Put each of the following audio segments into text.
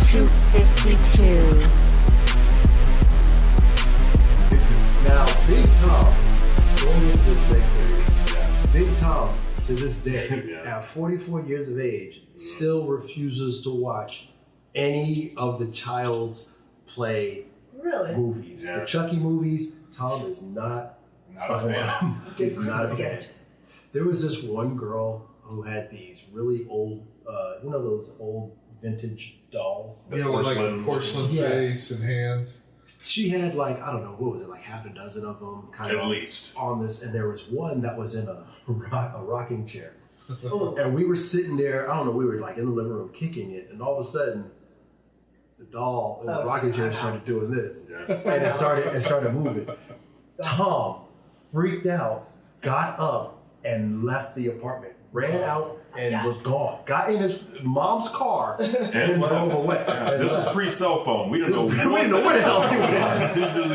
252. Now, Big Tom, going into this next series, Big Tom, to this day, at 44 years of age, still refuses to watch any of the Child's Play movies. The Chucky movies, Tom is not a fan. He's not a fan. There was this one girl who had these really old, those old vintage dolls? Yeah, with like a porcelain face and hands. She had like, I don't know, what was it, like half a dozen of them kind of at least on this, and there was one that was in a rocking chair. And we were sitting there, I don't know, we were like in the living room kicking it, and all of a sudden the doll in the rocking chair started doing this. And it started moving. Tom freaked out, got up, and left the apartment. Ran out and was gone. Got in his mom's car and drove away. This is pre-cell phone. We don't know. We didn't know where the hell he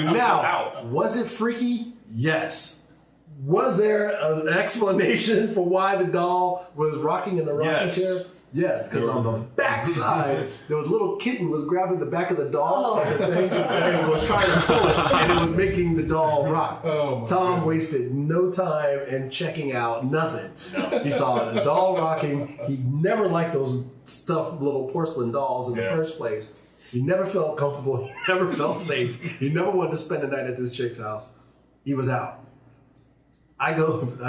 went. Now, was it freaky? Yes. Was there an explanation for why the doll was rocking in the rocking chair? Yes, because on the back side, there was a little kitten was grabbing the back of the doll and was trying to pull it, and it was making the doll rock. Tom wasted no time in checking out nothing. He saw the doll rocking. He never liked those stuffed little porcelain dolls in the first place. He never felt comfortable. He never felt safe. He never wanted to spend the night at this chick's house. He was out. I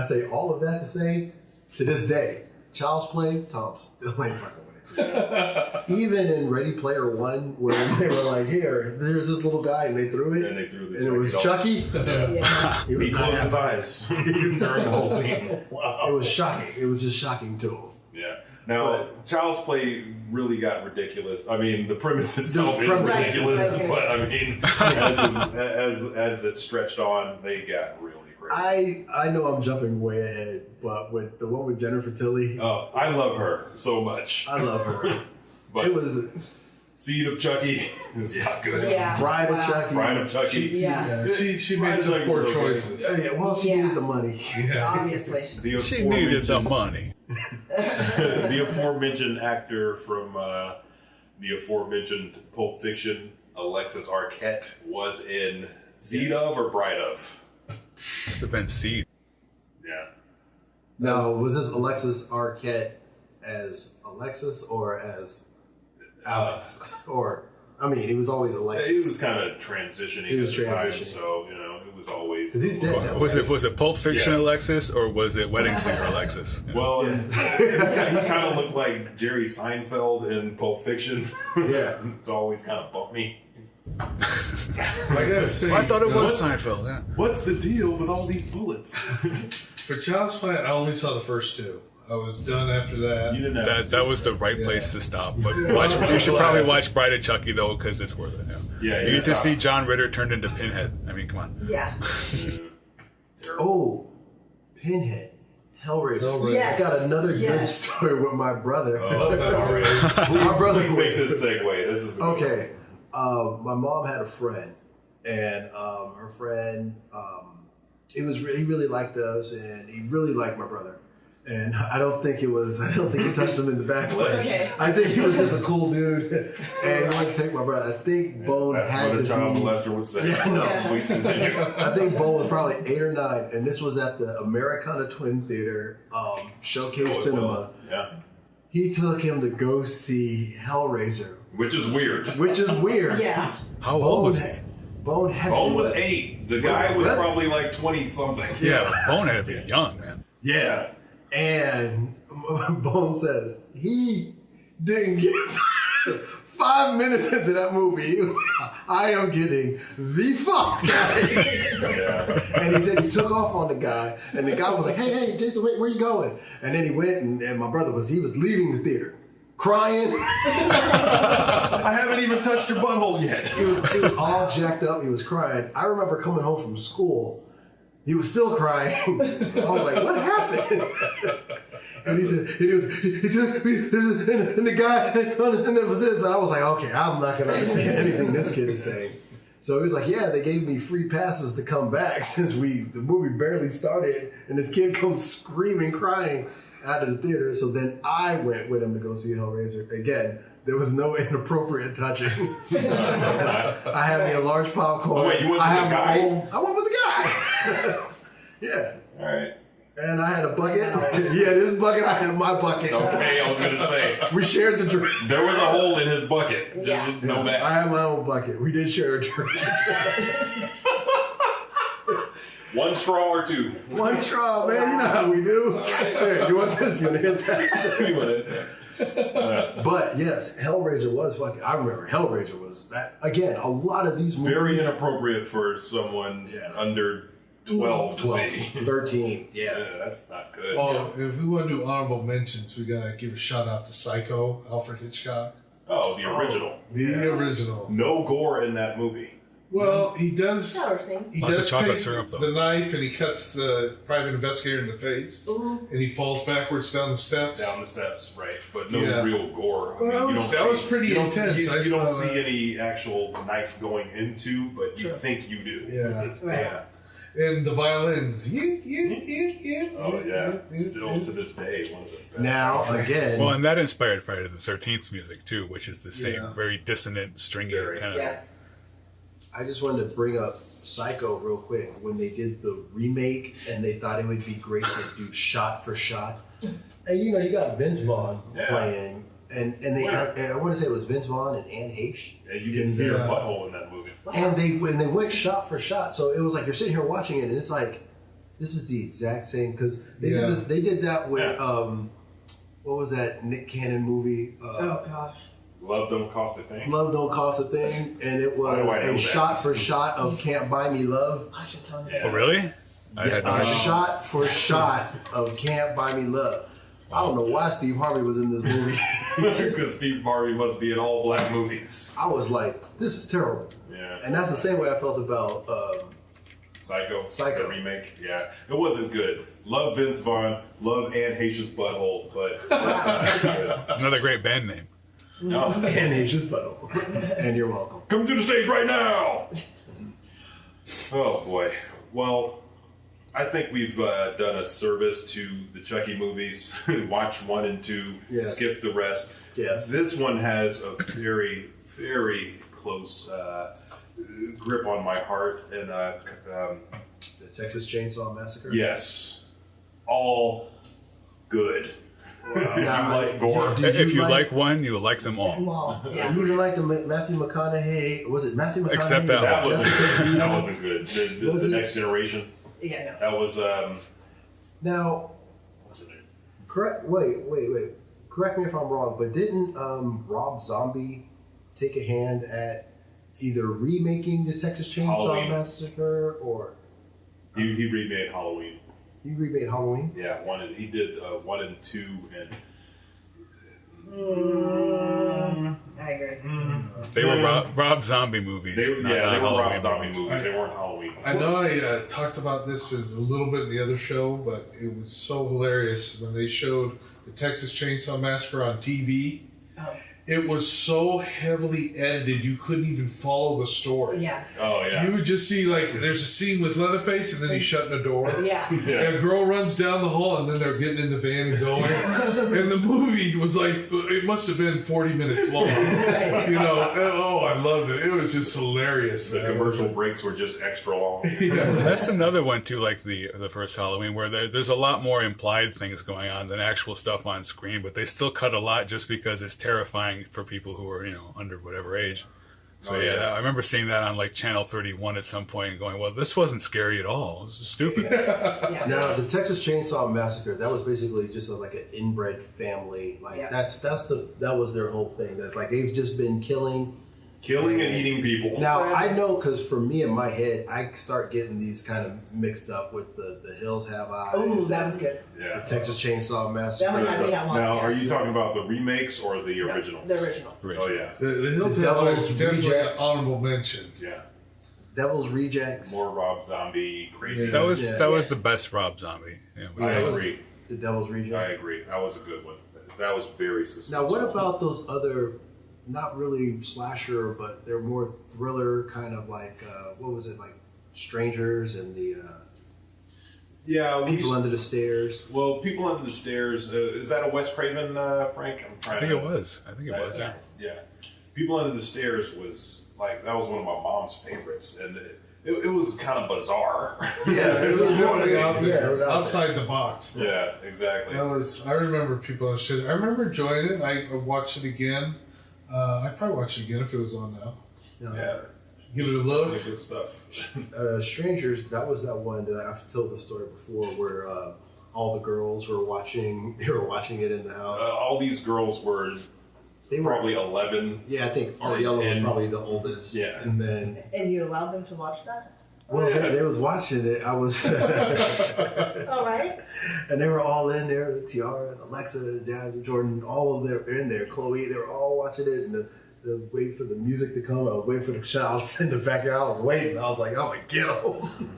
say all of that to say, to this day, Child's Play, Tom still ain't fucking with it. Even in Ready Player One, where they were like, here, there's this little guy, and they threw it, and it was Chucky. He closed his eyes during the whole scene. Wow. It was shocking. It was just shocking to him. Yeah. Now, Child's Play really got ridiculous. I mean, the premise itself is ridiculous, but I mean, as it stretched on, they got really crazy. I know I'm jumping way ahead, but with the one with Jennifer Tilly. Oh, I love her so much. I love her. But it was Seed of Chucky. It was not good. Yeah. Bride of Chucky. Bride of Chucky. She made some poor choices. Well, she needed the money. Obviously. She needed the money. The aforementioned actor from the aforementioned Pulp Fiction, Alexis Arquette, was in Seed of or Bride of? Must have been Seed. Yeah. Now, was this Alexis Arquette as Alexis or as Alex? Or, I mean, he was always Alexis. He was kind of transitioning at the time, so, it was always... Because he's dead. Was it Pulp Fiction Alexis or was it Wedding Singer Alexis? Well, he kind of looked like Jerry Seinfeld in Pulp Fiction. Yeah. It's always kind of bumpy. I gotta say, I thought it was Seinfeld. Yeah. What's the deal with all these bullets? For Child's Play, I only saw the first two. I was done after that. You didn't have that was the right place to stop. But you should probably watch Bride of Chucky though, because it's worth it. Yeah, you need to see John Ritter turned into Pinhead. I mean, come on. Yeah. Oh, Pinhead. Hellraiser. Yes. I got another good story with my brother. My brother. Please make this segue. This is okay. My mom had a friend, and her friend, he really liked us, and he really liked my brother. And I don't think he touched him in the bad place. Okay. I think he was just a cool dude, and he wanted to take my brother. I think Bone had to be. That's what a child molester would say. Yeah, no. Please continue. I think Bone was probably 8 or 9, and this was at the Americana Twin Theater Showcase Cinema. Yeah. He took him to go see Hellraiser. Which is weird. Yeah. How old was he? Bone was 8. The guy was probably like 20-something. Yeah, Bone had to be young, man. Yeah. And Bone says he didn't get 5 minutes into that movie. He was, I am getting the fuck out of here. And he said he took off on the guy, and the guy was like, hey, Jason, wait, where you going? And then he went, and my brother was leaving the theater. Crying. I haven't even touched your butthole yet. He was all jacked up. He was crying. I remember coming home from school. He was still crying. I was like, what happened? And he took me, and the guy, and it was this. And I was like, okay, I'm not going to understand anything this kid is saying. So he was like, yeah, they gave me free passes to come back since the movie barely started. And this kid comes screaming, crying. out of the theater. So then I went with him to go see Hellraiser. Again, there was no inappropriate touching. I had me a large popcorn. Oh, wait, you went with the guy? I went with the guy. Yeah. All right. And I had a bucket. He had his bucket. I had my bucket. Okay, I was going to say. We shared the drink. There was a hole in his bucket. Just know that. I had my own bucket. We did share a drink. One straw or two? One straw, man. You know how we do. Hey, you want this? You want to hit that? You want it? But yes, Hellraiser was fucking. I remember Hellraiser was that. Again, a lot of these movies. Very inappropriate for someone under 12 to see. 13. Yeah. That's not good. Oh, if we want to do honorable mentions, we gotta give a shout out to Psycho, Alfred Hitchcock. Oh, the original. The original. No gore in that movie. Well, he does. He Lots of does chocolate take syrup, though. the knife and he cuts the private investigator in the face, and he falls backwards down the steps. Down the steps, right? But no Yeah. real gore. Well, that was pretty you don't intense. See, I you don't saw see that. any actual knife going into, but you think you do. Yeah. Right. And the violins. Oh yeah. Still to this day, one of the best. Now again. Well, and that inspired Friday the 13th music too, which is the same, Yeah. very dissonant, stringy kind of. Yeah. I just wanted to bring up Psycho real quick. When they did the remake and they thought it would be great to do shot for shot. And you know, you got Vince Vaughn playing. And they, I want to say it was Vince Vaughn and Anne Heche. And you can see her butthole in that movie. And they went shot for shot. So it was like you're sitting here watching it and it's like, this is the exact same. Because they did this, they did that with, what was that Nick Cannon movie? Oh gosh. Love Don't Cost a Thing. Love Don't Cost a Thing, and it was a shot for shot of Can't Buy Me Love. I should tell you. Oh, really? I had no idea. Shot for shot of Can't Buy Me Love. I don't know why Steve Harvey was in this movie. Because Steve Harvey must be in all black movies. I was like, this is terrible. Yeah. And that's the same way I felt about Psycho. Psycho. The remake. Yeah. It wasn't good. Love Vince Vaughn. Love Anne Heche's butthole, but it's not good. It's another great band name. No. and Asia's butthole. And you're welcome. Come to the stage right now! Oh boy. Well, I think we've done a service to the Chucky movies. Watch 1 and 2, skip the rest. Yes. This one has a very, very close grip on my heart. And The Texas Chainsaw Massacre? yes, all good. If you Now, like gore. If you like one, you like them all. Well, yeah. You even like the Matthew McConaughey, was it Matthew McConaughey? Except that That one. wasn't, that wasn't good. The Next Generation. Yeah, no. That was Now, what's it name? wait. Correct me if I'm wrong, but didn't Rob Zombie take a hand at either remaking the Texas Chainsaw Halloween. Massacre or He remade Halloween. he remade Halloween? Yeah, he did 1 and 2 and I agree. They were Rob Zombie movies. they were not Rob Halloween Zombie movies. They weren't Halloween. I know I talked about this a little bit in the other show, but it was so hilarious when they showed the Texas Chainsaw Massacre on TV. Oh. It was so heavily edited, you couldn't even follow the story. Yeah. Oh yeah. You would just see, like, there's a scene with Leatherface, and then he's shutting a door. Yeah. And a girl runs down the hall, and then they're getting in the van and going. And the movie was like, it must have been 40 minutes long. You know, oh, I loved it. It was just hilarious. The commercial breaks were just extra long. That's another one too, like the first Halloween, where there's a lot more implied things going on than actual stuff on screen, but they still cut a lot just because it's terrifying for people who are, under whatever age. So I remember seeing that on like Channel 31 at some point and going, well, this wasn't scary at all. This is stupid. Yeah. Now the Texas Chainsaw Massacre, that was basically just like an inbred family. Like that was their whole thing. That like they've just been killing and eating people. Now I know because for me in my head, I start getting these kind of mixed up with the Hills Have Eyes. Oh, that was good. Yeah. The Texas Chainsaw Massacre. That one had me that one. Now, yeah. are you talking about the remakes or the originals? The original. Oh yeah. The Hills The Have Eyes Devil's is definitely an Rejects. honorable mention. Yeah. Devil's Rejects. More Rob Zombie crazy. That was the best Rob Zombie. I agree. The Devil's Rejects. I agree. That was a good one. That was very suspenseful. Now, what about those other, not really slasher, but they're more thriller kind of like, what was it, like Strangers and the Yeah, People Under the Stairs. Well, People Under the Stairs. Is that a Wes Craven, Frank? I think it was. Yeah. People Under the Stairs was like, that was one of my mom's favorites, and it was kind of bizarre. Yeah, it was definitely out there. Yeah, it was outside the box. Yeah, exactly. I remember People on the Stairs. I remember enjoying it. I watched it again. I'd probably watch it again if it was on now. Yeah. Give it a look. Really good stuff. Strangers, that was that one that I've told the story before where all the girls were watching it in the house. All these girls were probably 11. Yeah, I think Ariella was probably the oldest. Yeah. And then... And you allowed them to watch that? Well, they was watching it. I was... All right. And they were all in there. Tiara and Alexa, Jasmine, Jordan, all of them in there. Chloe, they were all watching it. And waiting for the music to come. I was waiting for the shout. I was in the backyard. I was waiting. I was like, "Oh my, get them!"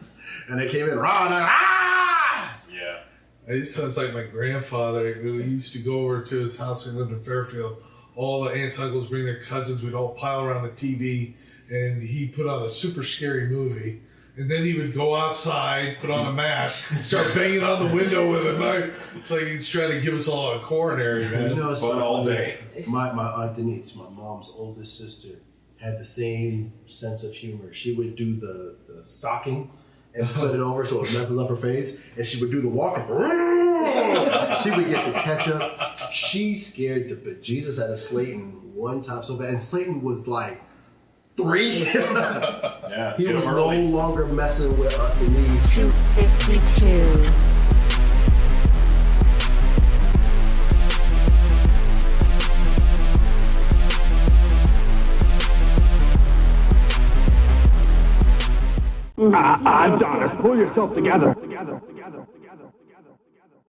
And they came in. Yeah. It sounds like my grandfather. We used to go over to his house. He lived in Fairfield. All the aunts and uncles bring their cousins. We'd all pile around the TV, and he put on a super scary movie. And then he would go outside, put on a mask, start banging on the window with a knife. It's like he's trying to give us all a coronary, man. You know, it's Fun all day. My Aunt Denise, my mom's oldest sister, had the same sense of humor. She would do the stocking and put it over so it messes up her face, and she would do the walk. She would get the ketchup. She scared the bejesus out of Slayton one time so bad, and Slayton was like 3. Yeah. He was no longer messing with Aunt Denise. 252. I'm Donna. Pull yourself together.